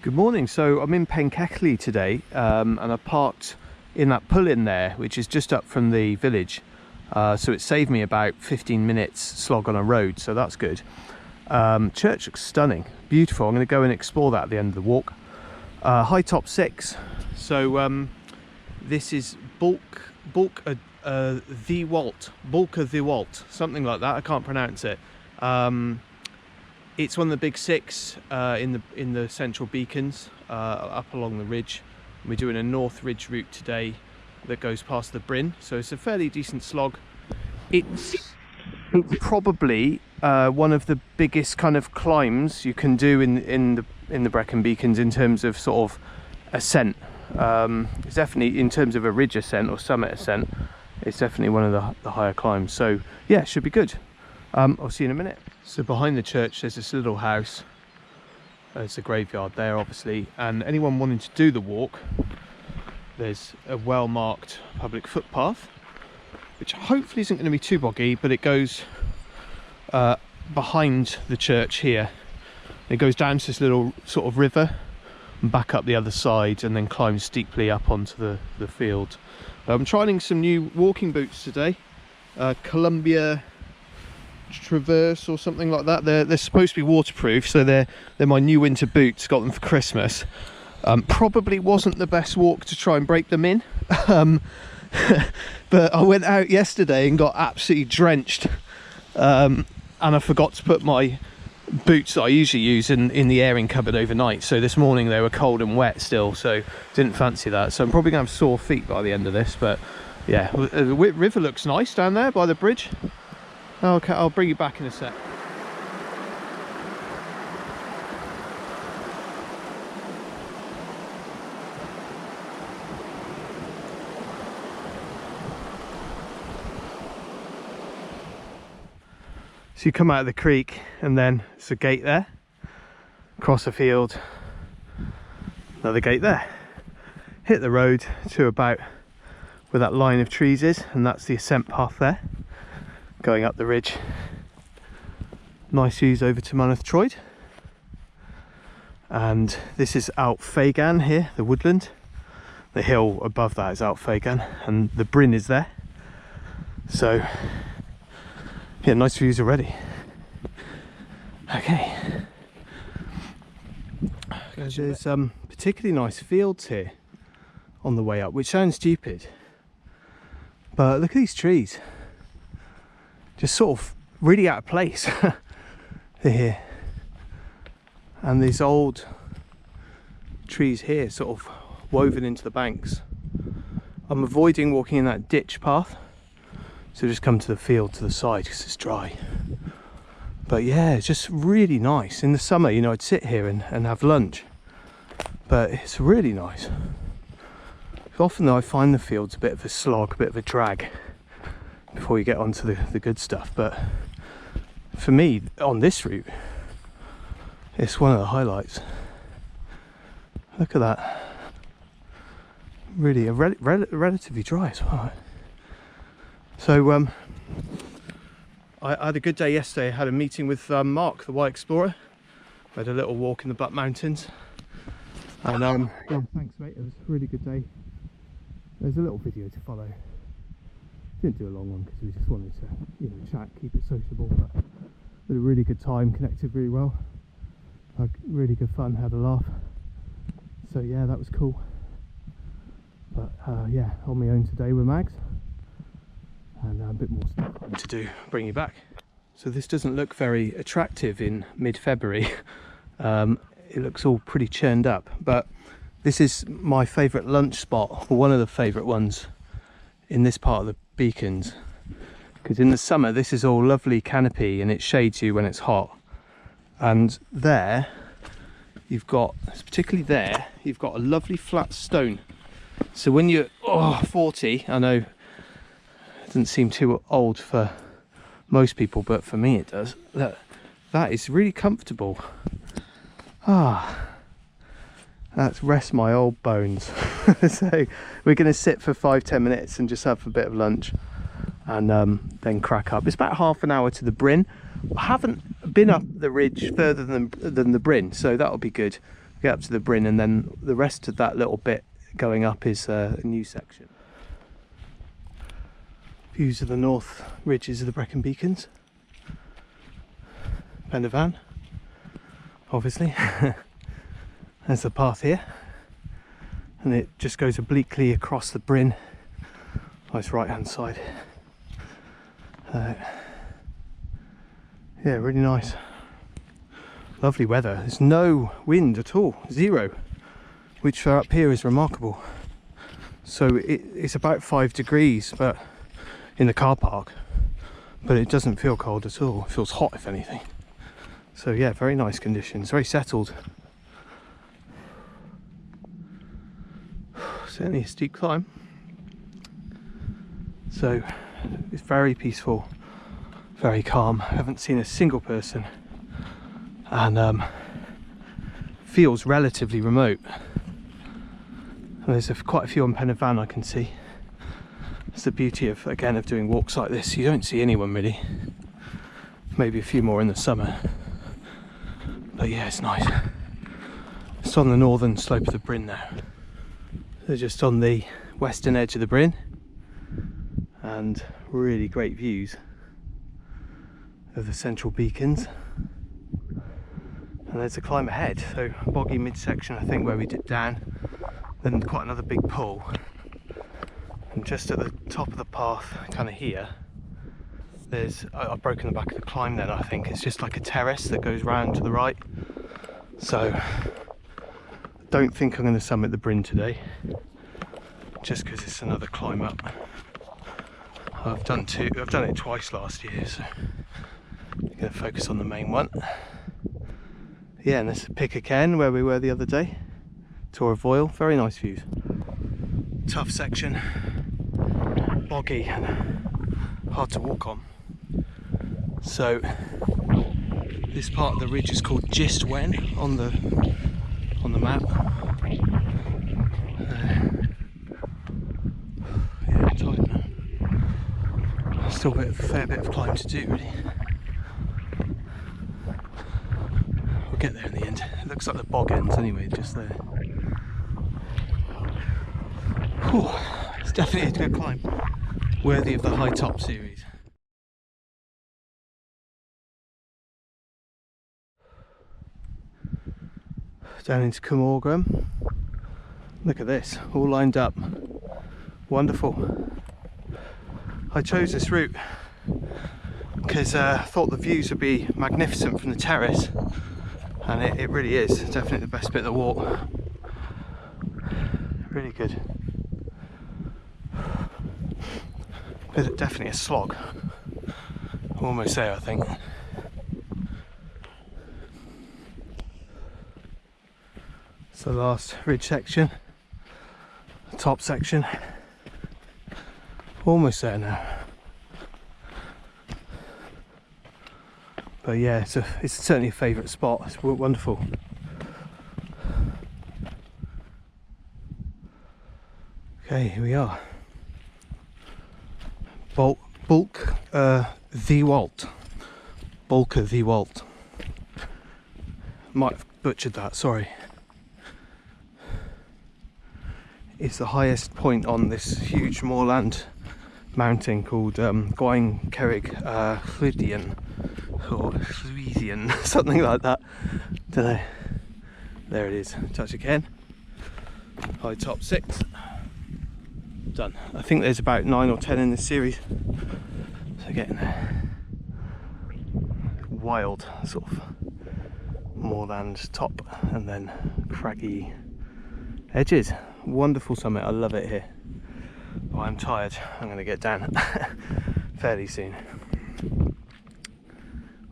Good morning. So I'm in Pencelli today, and I parked in that pull-in there, which is just up from the village. So it saved me about 15 minutes slog on a road, so that's good. Church looks stunning, beautiful. I'm going to go and explore that at the end of the walk. High top 6. So this is Bwlch y Ddwyallt, Bwlch y Ddwyallt, something like that. I can't pronounce it. It's one of the big 6 in the central beacons up along the ridge. We're doing a north ridge route today that goes past the Bryn, so it's a fairly decent slog. It's probably one of the biggest kind of climbs you can do in the Brecon Beacons in terms of sort of ascent. It's definitely, in terms of a ridge ascent or summit ascent, it's definitely one of the higher climbs. So yeah, should be good. I'll see you in a minute. So behind the church there's this little house. There's a graveyard there obviously, and anyone wanting to do the walk, there's a well marked public footpath which hopefully isn't going to be too boggy, but it goes behind the church here. It goes down to this little sort of river and back up the other side and then climbs steeply up onto the field. I'm trying some new walking boots today, Columbia Traverse or something like that. They're supposed to be waterproof, so they're my new winter boots. Got them for Christmas. Probably wasn't the best walk to try and break them in, but I went out yesterday and got absolutely drenched, and I forgot to put my boots that I usually use in the airing cupboard overnight. So this morning they were cold and wet still, so didn't fancy that. So I'm probably gonna have sore feet by the end of this. But yeah, the river looks nice down there by the bridge. Okay, I'll bring you back in a sec. So you come out of the creek and then it's a gate there, across the field, another gate there, hit the road to about where that line of trees is, and that's the ascent path there, going up the ridge. Nice views over to Mynach Troed. And this is Alt Fagan here, the woodland. The hill above that is Alt Fagan, and the Bryn is there. So yeah, nice views already. Okay. There's particularly nice fields here on the way up, which sounds stupid, but look at these trees. Just sort of really out of place here. And these old trees here sort of woven into the banks. I'm avoiding walking in that ditch path, so just come to the field to the side because it's dry. But yeah, it's just really nice. In the summer, you know, I'd sit here and have lunch, but it's really nice. Often though, I find the fields a bit of a slog, a bit of a drag before you get onto the good stuff. But for me, on this route, it's one of the highlights. Look at that. Really relatively dry as well. So I had a good day yesterday. I had a meeting with Mark, the White Explorer. I had a little walk in the Butt Mountains, and yeah, thanks mate, it was a really good day. There's a little video to follow. Didn't do a long one because we just wanted to, you know, chat, keep it sociable, but had a really good time, connected really well, had really good fun, had a laugh. So yeah, that was cool. But yeah, on my own today with Mags, and a bit more stuff to do, bring you back. So this doesn't look very attractive in mid-February. It looks all pretty churned up, but this is my favourite lunch spot, or one of the favourite ones in this part of the beacons, because in the summer this is all lovely canopy and it shades you when it's hot. And there you've got, particularly there, you've got a lovely flat stone. So when you're 40, I know it doesn't seem too old for most people, but for me it does. That is really comfortable. That's rest my old bones. So we're going to sit for 5-10 minutes and just have a bit of lunch, and then crack up. It's about half an hour to the Bryn. I haven't been up the ridge further than the Bryn, so that'll be good. get up to the Bryn, and then the rest of that little bit going up is a new section. Views of the north ridges of the Brecon Beacons. Penderfan, obviously. There's the path here, and it just goes obliquely across the Bryn. Nice right hand side. Yeah, really nice. Lovely weather. There's no wind at all, 0, which for up here is remarkable. So it's about 5 degrees, but in the car park, but it doesn't feel cold at all. It feels hot, if anything. So yeah, very nice conditions, very settled. Certainly a steep climb. So it's very peaceful, very calm. I haven't seen a single person, and feels relatively remote. And there's quite a few on Penderfan I can see. It's the beauty of, again, of doing walks like this. You don't see anyone really. Maybe a few more in the summer. But yeah, it's nice. It's on the northern slope of the Bryn now. They're just on the western edge of the Bryn, and really great views of the central beacons. And there's a climb ahead, so boggy midsection, I think, where we dip down, then quite another big pull, and just at the top of the path, kind of here, there's, I've broken the back of the climb then, I think. It's just like a terrace that goes round to the right. So I don't think I'm going to summit the Bryn today, just because it's another climb up. I've done it twice last year, so I'm going to focus on the main one. Yeah, and there's Pick a Cairn where we were the other day. Tour of Bwlch, very nice views. Tough section, boggy and hard to walk on. So this part of the ridge is called Gwaun on the map. Yeah, I'm tired now. Still a fair bit of climb to do, really. We'll get there in the end. It looks like the bog ends anyway, just there. Whew, it's definitely a good climb, worthy of the high top series. Down into Cwmorgan. Look at this, all lined up. Wonderful. I chose this route because I thought the views would be magnificent from the terrace, and it really is. Definitely the best bit of the walk. Really good. But definitely a slog. Almost there, I think. It's the last ridge section, the top section. Almost there now. But yeah, it's certainly a favourite spot. It's wonderful. Okay, here we are. Bwlch y Ddwyallt. Bwlch y Ddwyallt. Might have butchered that, sorry. It's the highest point on this huge moorland mountain called Gwaun Cerrig Llwydion, or Llwydion, something like that. Don't know. There it is. Touch again. High top 6. Done. I think there's about 9 or 10 in this series. So getting wild sort of moorland top and then craggy edges. Wonderful summit. I love it here. But I'm tired. I'm going to get down fairly soon.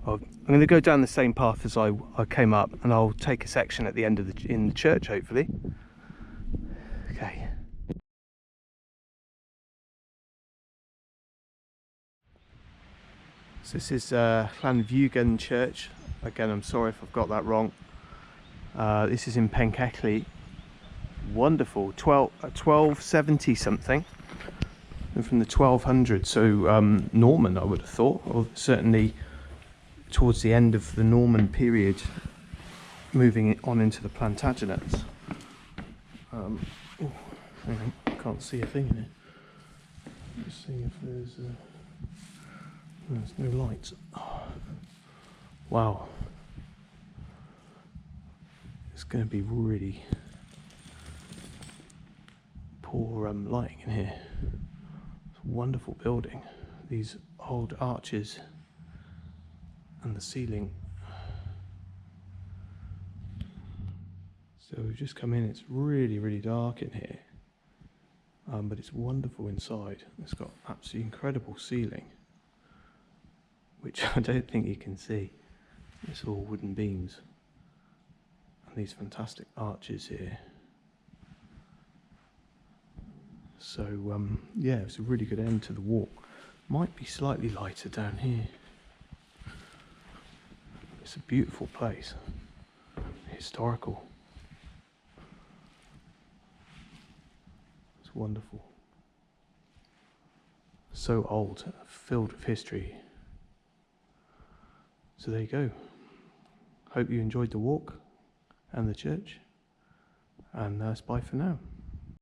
I'm going to go down the same path as I came up, and I'll take a section at the end of in the church, hopefully. Okay. So this is Bwlch Church. Again, I'm sorry if I've got that wrong. This is in Pencelli. Wonderful. 1270 something, and from the 1200s. So Norman, I would have thought, or certainly towards the end of the Norman period. moving it on into the Plantagenets. Oh, hang on, I can't see a thing in here. Just seeing if there's no lights. Oh, wow, it's going to be really poor lighting in here. It's a wonderful building. These old arches and the ceiling. So we've just come in. It's really, really dark in here, but it's wonderful inside. It's got absolutely incredible ceiling, which I don't think you can see. It's all wooden beams and these fantastic arches here. So yeah, it's a really good end to the walk. Might be slightly lighter down here. It's a beautiful place, historical. It's wonderful. So old, filled with history. So there you go. Hope you enjoyed the walk and the church, and that's bye for now.